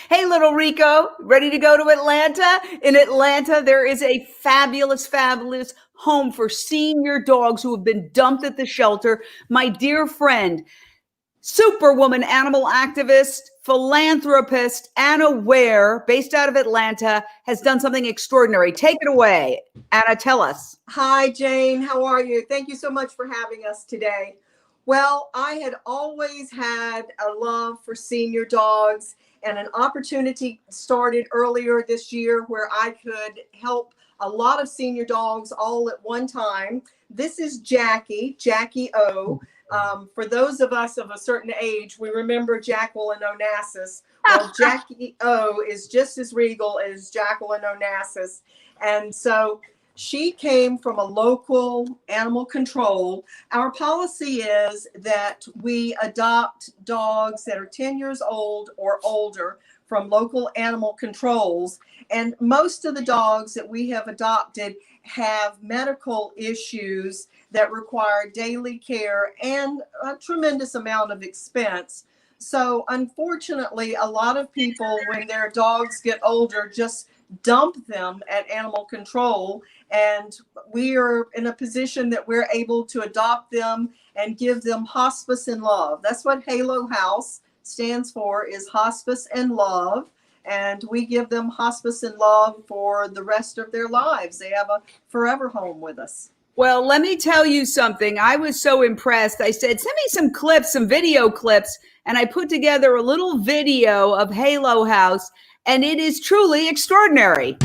Hey, little Rico, ready to go to Atlanta? In Atlanta, there is a fabulous, fabulous home for senior dogs who have been dumped at the shelter. My dear friend, superwoman animal activist, philanthropist, Anna Ware, based out of Atlanta, has done something extraordinary. Take it away. Anna, tell us. Hi, Jane. How are you? Thank you so much for having us today. Well, I had always had a love for senior dogs, and an opportunity started earlier this year where I could help a lot of senior dogs all at one time. This is Jackie O. For those of us of a certain age, we remember Jackal and Onassis. Well, Jackie O is just as regal as Jackal and Onassis. And so she came from a local animal control. Our policy is that we adopt dogs that are 10 years old or older from local animal controls. And most of the dogs that we have adopted have medical issues that require daily care and a tremendous amount of expense. So unfortunately, a lot of people, when their dogs get older, just dump them at animal control. And we are in a position that we're able to adopt them and give them hospice and love. That's what Halo House stands for, is hospice and love. And we give them hospice and love for the rest of their lives. They have a forever home with us. Well, let me tell you something. I was so impressed. I said, send me some clips, some video clips. And I put together a little video of Halo House, and it is truly extraordinary.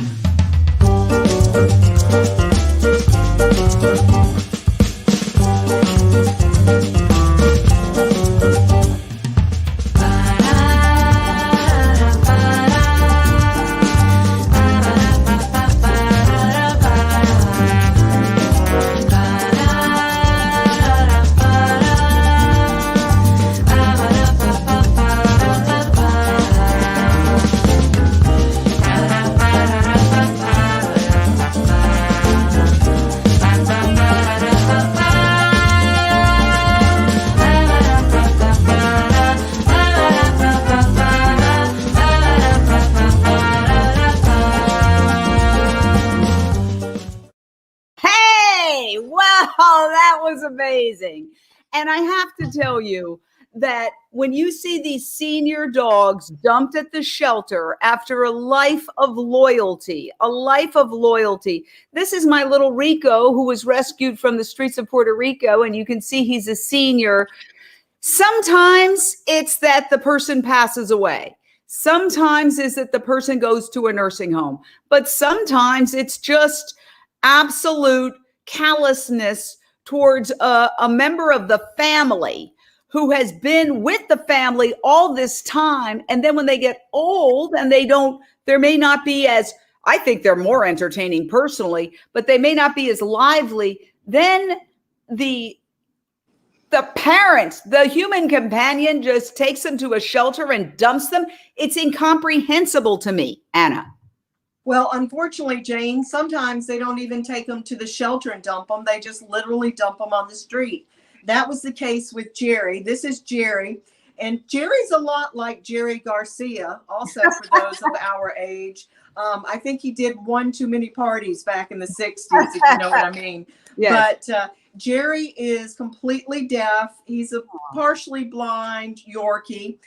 Wow, that was amazing. And I have to tell you that when you see these senior dogs dumped at the shelter after a life of loyalty, this is my little Rico who was rescued from the streets of Puerto Rico, and you can see he's a senior. Sometimes it's that the person passes away. Sometimes it's that the person goes to a nursing home, but sometimes it's just absolute callousness towards a member of the family who has been with the family all this time. And then when they get old and there may not be as, I think they're more entertaining personally, but they may not be as lively. Then the parent, the human companion, just takes them to a shelter and dumps them. It's incomprehensible to me, Anna. Well, unfortunately, Jane, sometimes they don't even take them to the shelter and dump them. They just literally dump them on the street. That was the case with Jerry. This is Jerry. And Jerry's a lot like Jerry Garcia, also for those of our age. I think he did one too many parties back in the 60s, if you know what I mean. Yes. But Jerry is completely deaf. He's a partially blind Yorkie.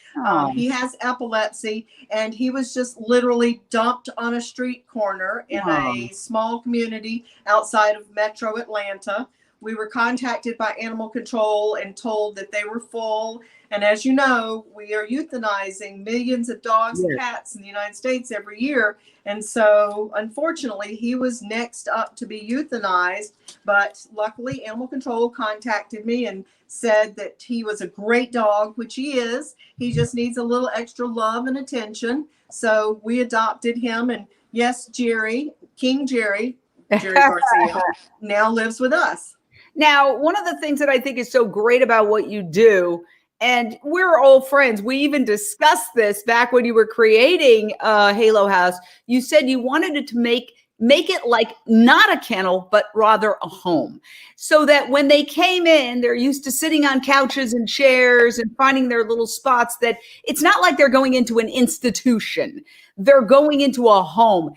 He has epilepsy, and he was just literally dumped on a street corner in a small community outside of Metro Atlanta. We were contacted by animal control and told that they were full. And as you know, we are euthanizing millions of dogs and cats in the United States every year. And so, unfortunately, he was next up to be euthanized. But luckily, animal control contacted me and said that he was a great dog, which he is. He just needs a little extra love and attention. So we adopted him. And yes, Jerry, King Jerry Garcia, now lives with us. Now, one of the things that I think is so great about what you do, and we're old friends, we even discussed this back when you were creating Halo House. You said you wanted it to make make it like not a kennel, but rather a home. So that when they came in, they're used to sitting on couches and chairs and finding their little spots, that it's not like they're going into an institution. They're going into a home.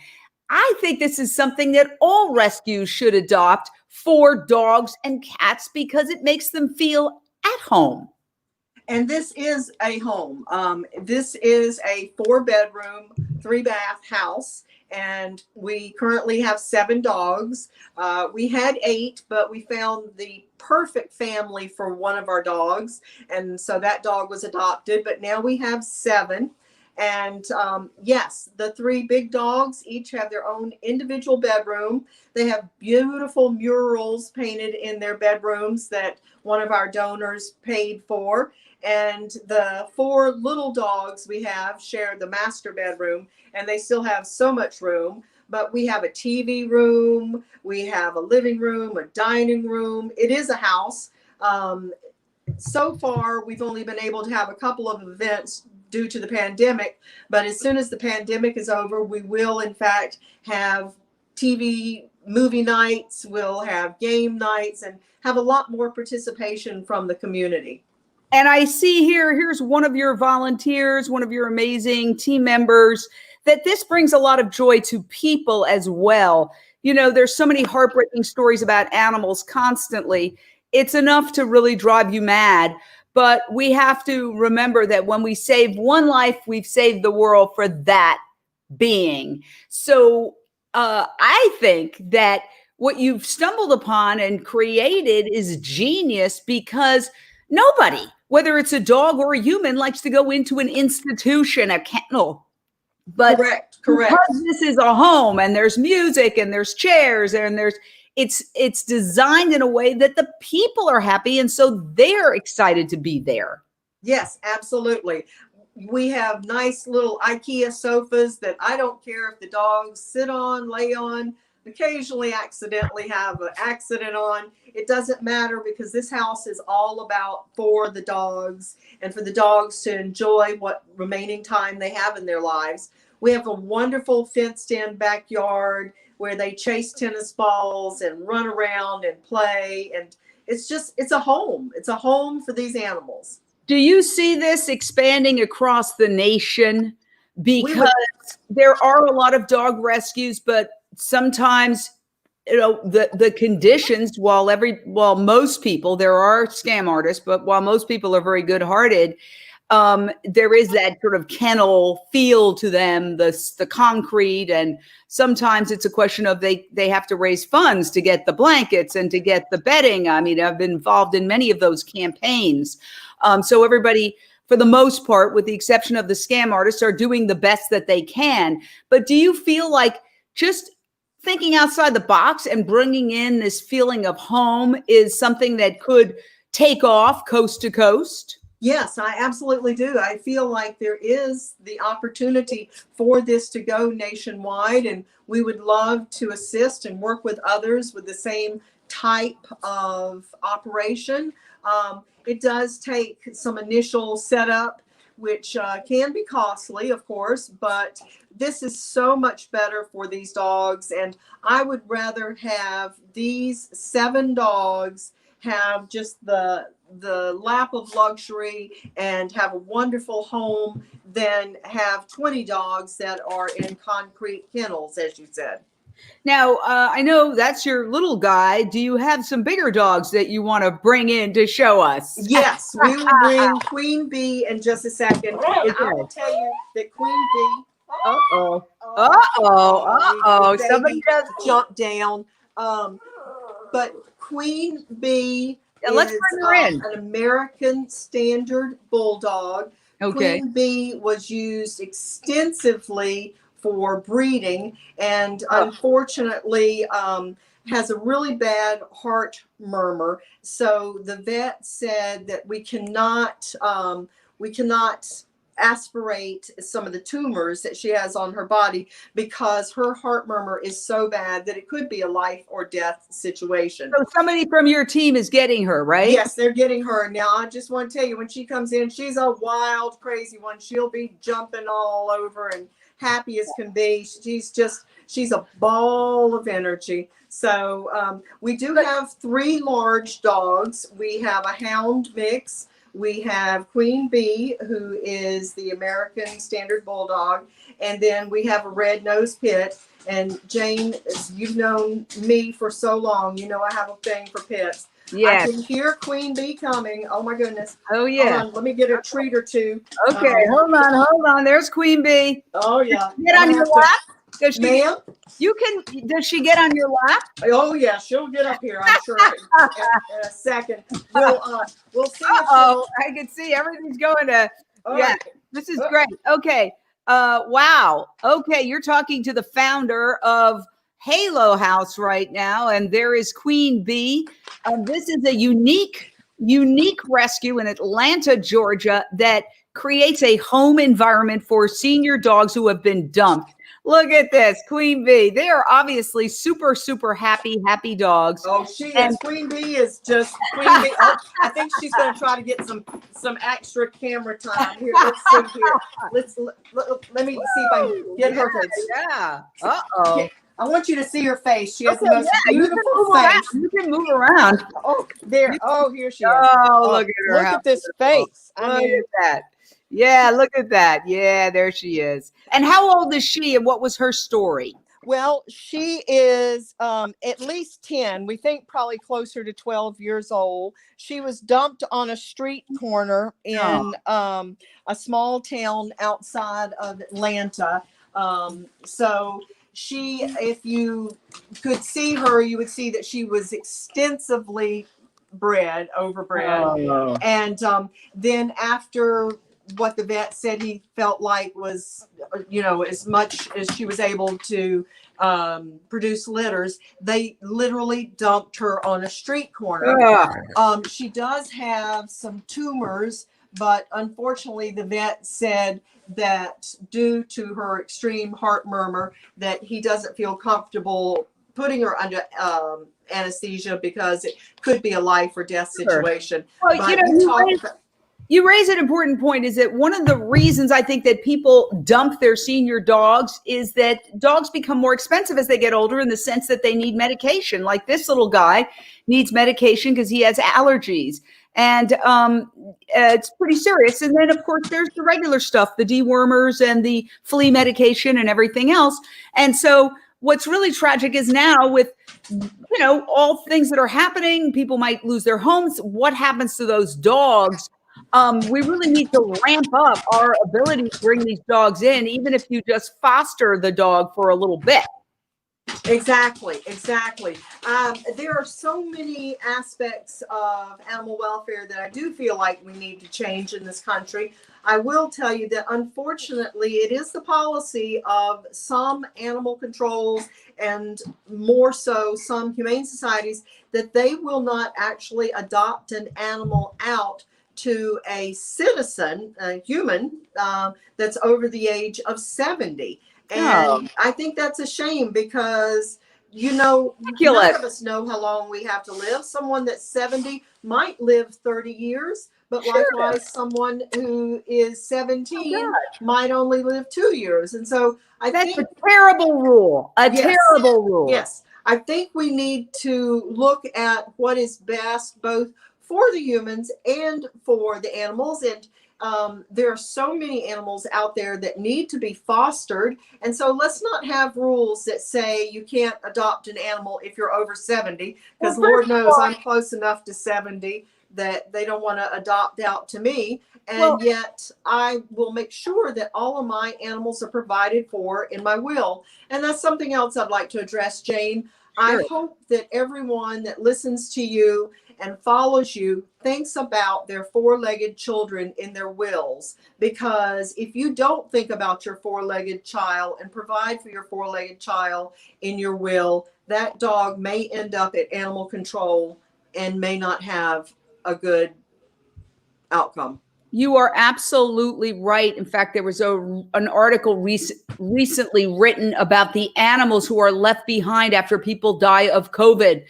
I think this is something that all rescues should adopt for dogs and cats because it makes them feel at home. And this is a home. This is a 4-bedroom, 3-bath house. And we currently have 7 dogs. We had 8, but we found the perfect family for one of our dogs. And so that dog was adopted, but now we have 7. And yes, the 3 big dogs each have their own individual bedroom. They have beautiful murals painted in their bedrooms that one of our donors paid for. And the 4 little dogs we have share the master bedroom, and they still have so much room. But we have a TV room, we have a living room, a dining room. It is a house. So far, we've only been able to have a couple of events due to the pandemic. But as soon as the pandemic is over, we will, in fact, have TV movie nights, we'll have game nights, and have a lot more participation from the community. And I see here's one of your volunteers, one of your amazing team members, that this brings a lot of joy to people as well. You know, there's so many heartbreaking stories about animals constantly. It's enough to really drive you mad. But we have to remember that when we save one life, we've saved the world for that being. So I think that what you've stumbled upon and created is genius, because nobody, whether it's a dog or a human, likes to go into an institution, a kennel. But correct. Because this is a home and there's music and there's chairs and it's designed in a way that the people are happy, and so they're excited to be there. Yes, absolutely. We have nice little IKEA sofas that I don't care if the dogs sit on, lay on, occasionally accidentally have an accident on. It doesn't matter, because this house is all about for the dogs and for the dogs to enjoy what remaining time they have in their lives. We have a wonderful fenced-in backyard where they chase tennis balls and run around and play. And it's a home. It's a home for these animals. Do you see this expanding across the nation? Because there are a lot of dog rescues, but sometimes, you know, the conditions, while most people, there are scam artists, but while most people are very good-hearted, there is that sort of kennel feel to them, the concrete, and sometimes it's a question of they have to raise funds to get the blankets and to get the bedding. I mean, I've been involved in many of those campaigns. So everybody, for the most part, with the exception of the scam artists, are doing the best that they can. But do you feel like just thinking outside the box and bringing in this feeling of home is something that could take off coast to coast? Yes, I absolutely do. I feel like there is the opportunity for this to go nationwide, and we would love to assist and work with others with the same type of operation. It does take some initial setup, which can be costly, of course, but this is so much better for these dogs. And I would rather have these 7 dogs have just the lap of luxury and have a wonderful home than have 20 dogs that are in concrete kennels, as you said. Now, I know that's your little guy. Do you have some bigger dogs that you want to bring in to show us? Yes, we will bring Queen Bee in just a second. And I will tell you that Queen Bee. Somebody just jumped down. But Queen Bee let's is bring her in. An American Standard Bulldog. Okay. Queen Bee was used extensively for breeding, and unfortunately has a really bad heart murmur. So the vet said that we cannot aspirate some of the tumors that she has on her body, because her heart murmur is so bad that it could be a life or death situation. So somebody from your team is getting her, right? Yes, they're getting her. Now, I just want to tell you, when she comes in, she's a wild, crazy one. She'll be jumping all over and happy as can be. She's a ball of energy. So we do have 3 large dogs. We have a hound mix. We have Queen Bee, who is the American Standard Bulldog. And then we have a red-nosed pit. And Jane, you've known me for so long. You know I have a thing for pits. Yeah. I can hear Queen Bee coming. Oh, my goodness. Oh, yeah. Hold on, let me get a treat or two. Okay, hold on. There's Queen Bee. Oh, yeah. Get on your lap? Does she? Ma'am? Does she get on your lap? Oh, yeah, she'll get up here, I'm sure, in a second. We'll see. Oh, I can see everything's going to. Yeah, this is great. Okay. Wow. Okay, you're talking to the founder of Halo House right now, and there is Queen Bee. This is a unique rescue in Atlanta, Georgia, that creates a home environment for senior dogs who have been dumped. Look at this, Queen Bee. They are obviously super, super happy dogs. Oh, she is. Queen Bee is just Queen Bee. Oh, I think she's going to try to get some extra camera time here. Let's see here. Let me see if I can get her to. Yeah. Uh-oh. I want you to see her face. She has the most beautiful face. You can move around. Oh, there. Oh, here she is. Oh, look at her. Look at this face. Look at that. Yeah, look at that. Yeah, there she is. And how old is she, and what was her story? Well, she is at least 10. We think probably closer to 12 years old. She was dumped on a street corner in a small town outside of Atlanta. So she, if you could see her, you would see that she was extensively overbred. Oh. And then after what the vet said he felt like was, as much as she was able to produce litters, they literally dumped her on a street corner. She does have some tumors, but unfortunately the vet said that due to her extreme heart murmur, that he doesn't feel comfortable putting her under anesthesia, because it could be a life or death situation. Well, you raise an important point, is that one of the reasons I think that people dump their senior dogs is that dogs become more expensive as they get older, in the sense that they need medication. Like this little guy needs medication because he has allergies, and it's pretty serious. And then, of course, there's the regular stuff, the dewormers and the flea medication and everything else. And so what's really tragic is now, with all things that are happening, people might lose their homes. What happens to those dogs? We really need to ramp up our ability to bring these dogs in, even if you just foster the dog for a little bit. Exactly. There are so many aspects of animal welfare that I do feel like we need to change in this country. I will tell you that unfortunately it is the policy of some animal controls, and more so some humane societies, that they will not actually adopt an animal out to a citizen, a human, that's over the age of 70. And I think that's a shame, because, none of us know how long we have to live. Someone that's 70 might live 30 years, but likewise, someone who is 17 might only live 2 years. And so that's a terrible rule. Terrible rule. Yes. I think we need to look at what is best, both for the humans and for the animals. And there are so many animals out there that need to be fostered. And so let's not have rules that say you can't adopt an animal if you're over 70, because Lord knows I'm close enough to 70 that they don't want to adopt out to me. And yet I will make sure that all of my animals are provided for in my will. And that's something else I'd like to address, Jane. I hope that everyone that listens to you and follows you thinks about their four-legged children in their wills, because if you don't think about your four-legged child and provide for your four-legged child in your will, that dog may end up at animal control and may not have a good outcome. You are absolutely right. In fact, there was an article recently written about the animals who are left behind after people die of COVID.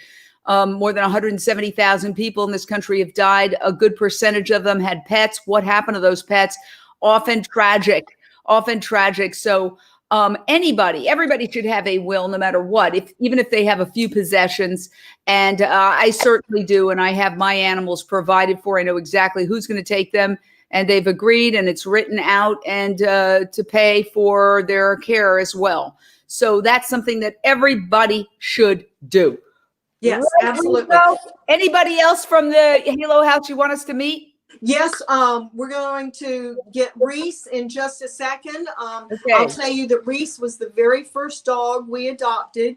More than 170,000 people in this country have died. A good percentage of them had pets. What happened to those pets? Often tragic, often tragic. So everybody should have a will no matter what, even if they have a few possessions. And I certainly do. And I have my animals provided for. I know exactly who's going to take them. And they've agreed, and it's written out, and to pay for their care as well. So that's something that everybody should do. Yes, Right, absolutely. Anybody else from the Halo House you want us to meet? Yes, we're going to get Reese in just a second. Okay. I'll tell you that Reese was the very first dog we adopted.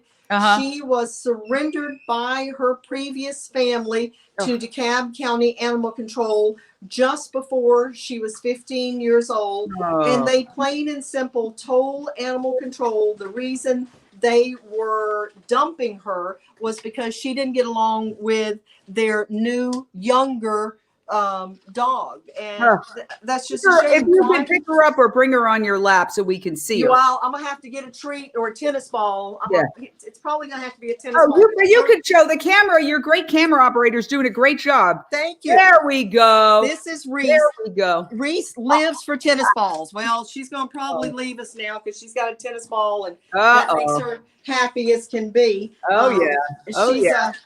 She was surrendered by her previous family to DeKalb County Animal Control just before she was 15 years old. And they plain and simple told Animal Control the reason they were dumping her was because she didn't get along with their new, younger dog, and that's just a shame. If you can pick her up or bring her on your lap so we can see her. Well, I'm gonna have to get a treat or a tennis ball. It's probably gonna have to be a tennis ball. You could show the camera. Your great camera operator's doing a great job. Thank you. There we go. This is Reese. There we go. Reese lives for tennis balls. Well, she's gonna probably leave us now because she's got a tennis ball, and that makes her happy as can be.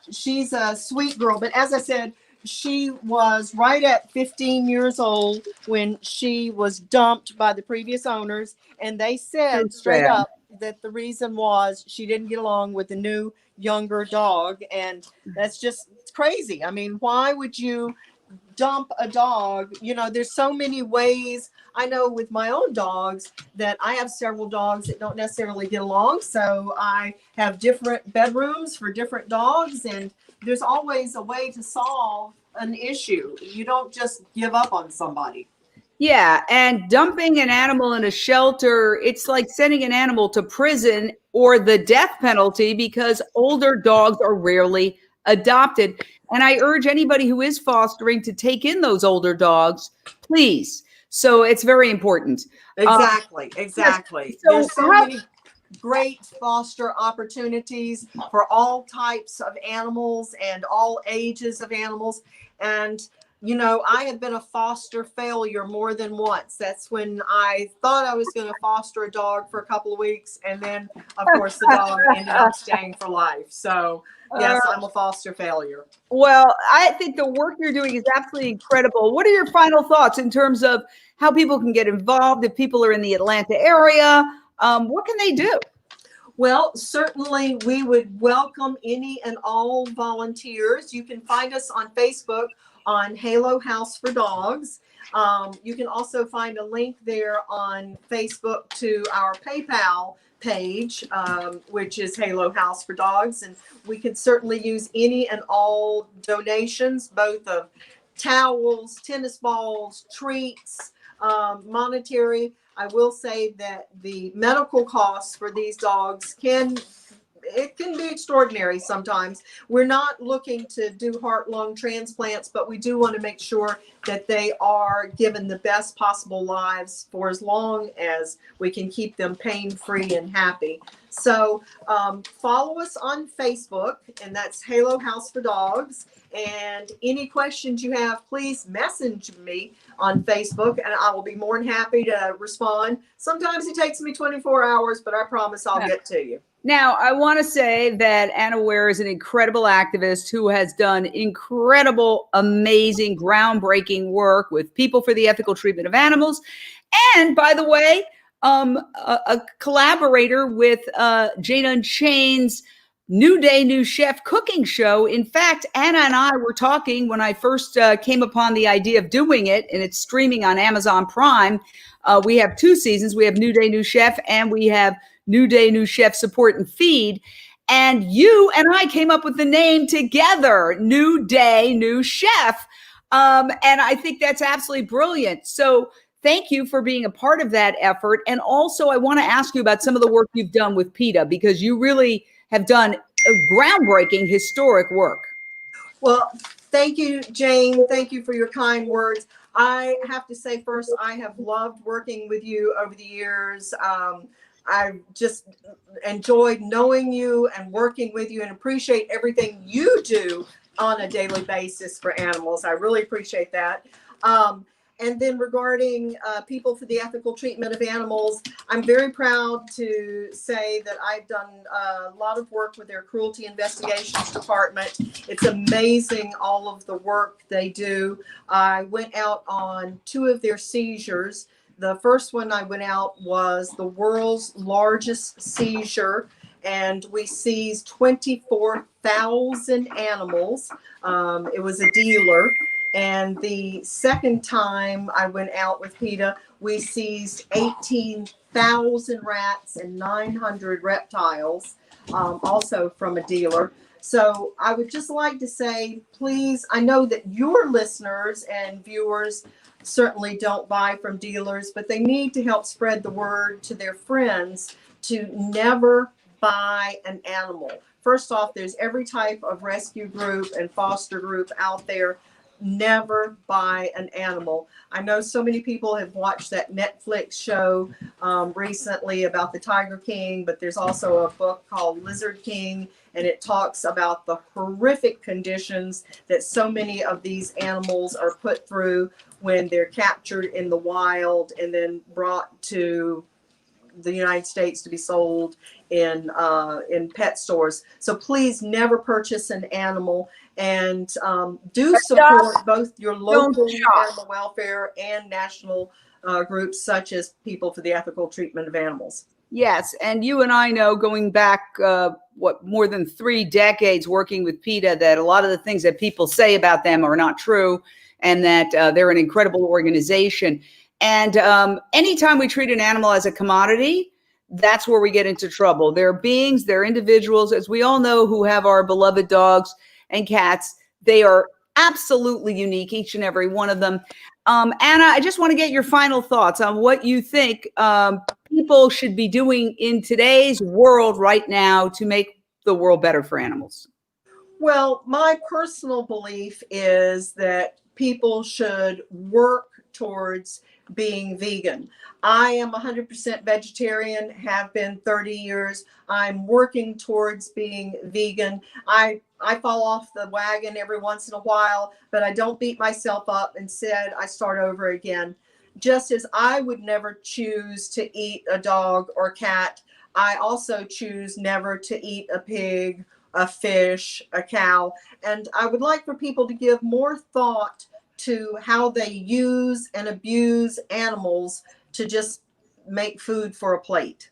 She's a sweet girl. But as I said, she was right at 15 years old when she was dumped by the previous owners. And they said straight up that the reason was she didn't get along with the new, younger dog. And that's just crazy. I mean, why would you dump a dog? You know, there's so many ways. I know with my own dogs that I have several dogs that don't necessarily get along. So I have different bedrooms for different dogs, and there's always a way to solve an issue. You don't just give up on somebody. Yeah, and dumping an animal in a shelter, it's like sending an animal to prison or the death penalty, because older dogs are rarely adopted. And I urge anybody who is fostering to take in those older dogs, please. So it's very important. Exactly. Yes. So there's so many great foster opportunities for all types of animals and all ages of animals. And, you know, I have been a foster failure more than once. That's when I thought I was going to foster a dog for a couple of weeks. And then, of course, the dog ended up staying for life. So, yes, I'm a foster failure. Well, I think the work you're doing is absolutely incredible. What are your final thoughts in terms of how people can get involved? If people are in the Atlanta area, what can they do? Well, certainly we would welcome any and all volunteers. You can find us on Facebook on Halo House for Dogs. You can also find a link there on Facebook to our PayPal page, which is Halo House for Dogs. And we could certainly use any and all donations, both of towels, tennis balls, treats, monetary. I will say that the medical costs for these dogs can be extraordinary sometimes. We're not looking to do heart-lung transplants, but we do want to make sure that they are given the best possible lives for as long as we can keep them pain-free and happy. So follow us on Facebook, and that's Halo House for Dogs. And any questions you have, please message me on Facebook, and I will be more than happy to respond. Sometimes it takes me 24 hours, but I promise I'll get to you. Now, I want to say that Anna Ware is an incredible activist who has done incredible, amazing, groundbreaking work with People for the Ethical Treatment of Animals. And by the way, a collaborator with Jane Unchained's New Day, New Chef cooking show. In fact, Anna and I were talking when I first came upon the idea of doing it, and it's streaming on Amazon Prime. We have 2 seasons. We have New Day, New Chef, and we have New Day, New Chef Support and Feed. And you and I came up with the name together, New Day, New Chef. And I think that's absolutely brilliant. So thank you for being a part of that effort. And also, I want to ask you about some of the work you've done with PETA, because you really have done groundbreaking, historic work. Well, thank you, Jane. Thank you for your kind words. I have to say first, I have loved working with you over the years. I've just enjoyed knowing you and working with you and appreciate everything you do on a daily basis for animals. I really appreciate that. And then regarding People for the Ethical Treatment of Animals, I'm very proud to say that I've done a lot of work with their Cruelty Investigations Department. It's amazing all of the work they do. I went out on 2 of their seizures. The first one I went out was the world's largest seizure, and we seized 24,000 animals. It was a dealer. And the second time I went out with PETA, we seized 18,000 rats and 900 reptiles, also from a dealer. So I would just like to say, please, I know that your listeners and viewers certainly don't buy from dealers, but they need to help spread the word to their friends to never buy an animal. First off, there's every type of rescue group and foster group out there. Never buy an animal. I know so many people have watched that Netflix show recently about the Tiger King, but there's also a book called Lizard King, and it talks about the horrific conditions that so many of these animals are put through when they're captured in the wild and then brought to the United States to be sold in pet stores. So please never purchase an animal, and do support both your local animal welfare and national groups such as People for the Ethical Treatment of Animals. Yes, and you and I know, going back more than 3 decades working with PETA, that a lot of the things that people say about them are not true, and that they're an incredible organization. And anytime we treat an animal as a commodity, that's where we get into trouble. They're beings, they're individuals, as we all know, who have our beloved dogs and cats. They are absolutely unique, each and every one of them. Anna, I just want to get your final thoughts on what you think people should be doing in today's world right now to make the world better for animals. Well, my personal belief is that people should work towards being vegan. I am 100% vegetarian, have been 30 years. I'm working towards being vegan. I fall off the wagon every once in a while, but I don't beat myself up. Instead, I start over again. Just as I would never choose to eat a dog or cat, I also choose never to eat a pig, a fish, a cow. And I would like for people to give more thought to how they use and abuse animals to just make food for a plate.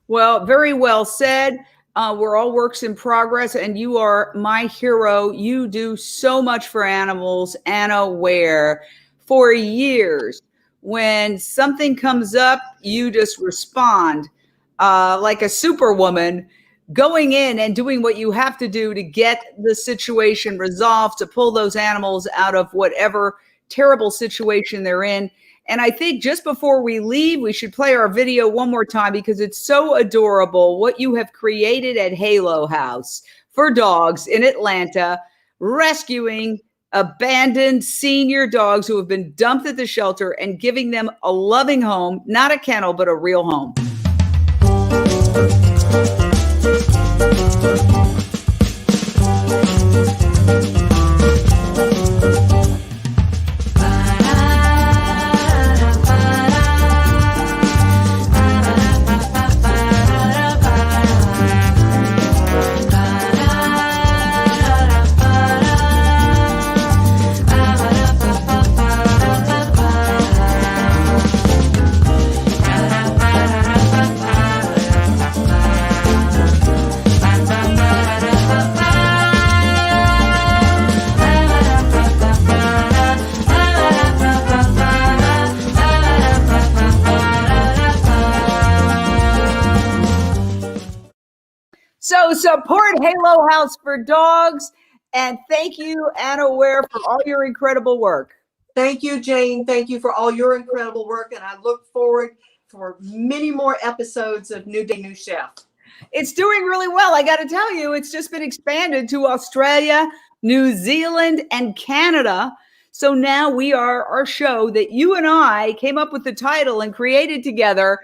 Well, very well said. We're all works in progress, and you are my hero. You do so much for animals, Anna Ware. For years, when something comes up, you just respond like a superwoman, going in and doing what you have to do to get the situation resolved, to pull those animals out of whatever terrible situation they're in. And I think just before we leave, we should play our video one more time because it's so adorable what you have created at Halo House for dogs in Atlanta, rescuing abandoned senior dogs who have been dumped at the shelter and giving them a loving home, not a kennel, but a real home. So support Halo House for Dogs. And thank you, Anna Ware, for all your incredible work. Thank you, Jane. Thank you for all your incredible work. And I look forward for many more episodes of New Day, New Chef. It's doing really well. I got to tell you, it's just been expanded to Australia, New Zealand, and Canada. So now we are our show that you and I came up with the title and created together,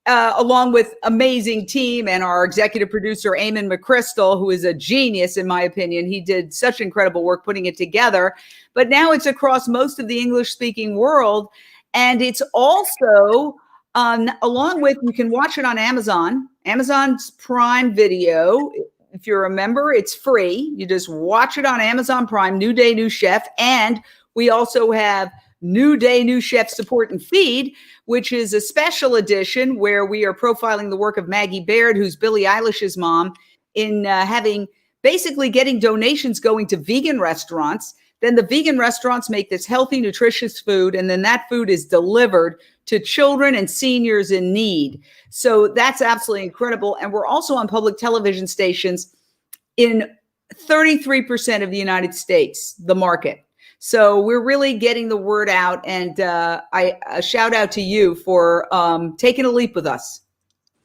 along with amazing team and our executive producer, Eamon McChrystal, who is a genius, in my opinion. He did such incredible work putting it together. But now it's across most of the English-speaking world. And it's also, along with, you can watch it on Amazon's Prime Video. If you're a member, it's free. You just watch it on Amazon Prime, New Day, New Chef. And we also have New Day, New Chef Support and Feed, which is a special edition where we are profiling the work of Maggie Baird, who's Billie Eilish's mom, in basically getting donations going to vegan restaurants. Then the vegan restaurants make this healthy, nutritious food, and then that food is delivered to children and seniors in need. So that's absolutely incredible. And we're also on public television stations in 33% of the United States, the market. So we're really getting the word out, and a shout out to you for taking a leap with us.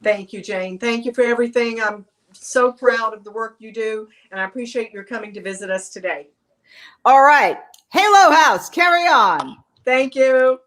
Thank you, Jane. Thank you for everything. I'm so proud of the work you do, and I appreciate your coming to visit us today. All right. Halo House, carry on. Thank you.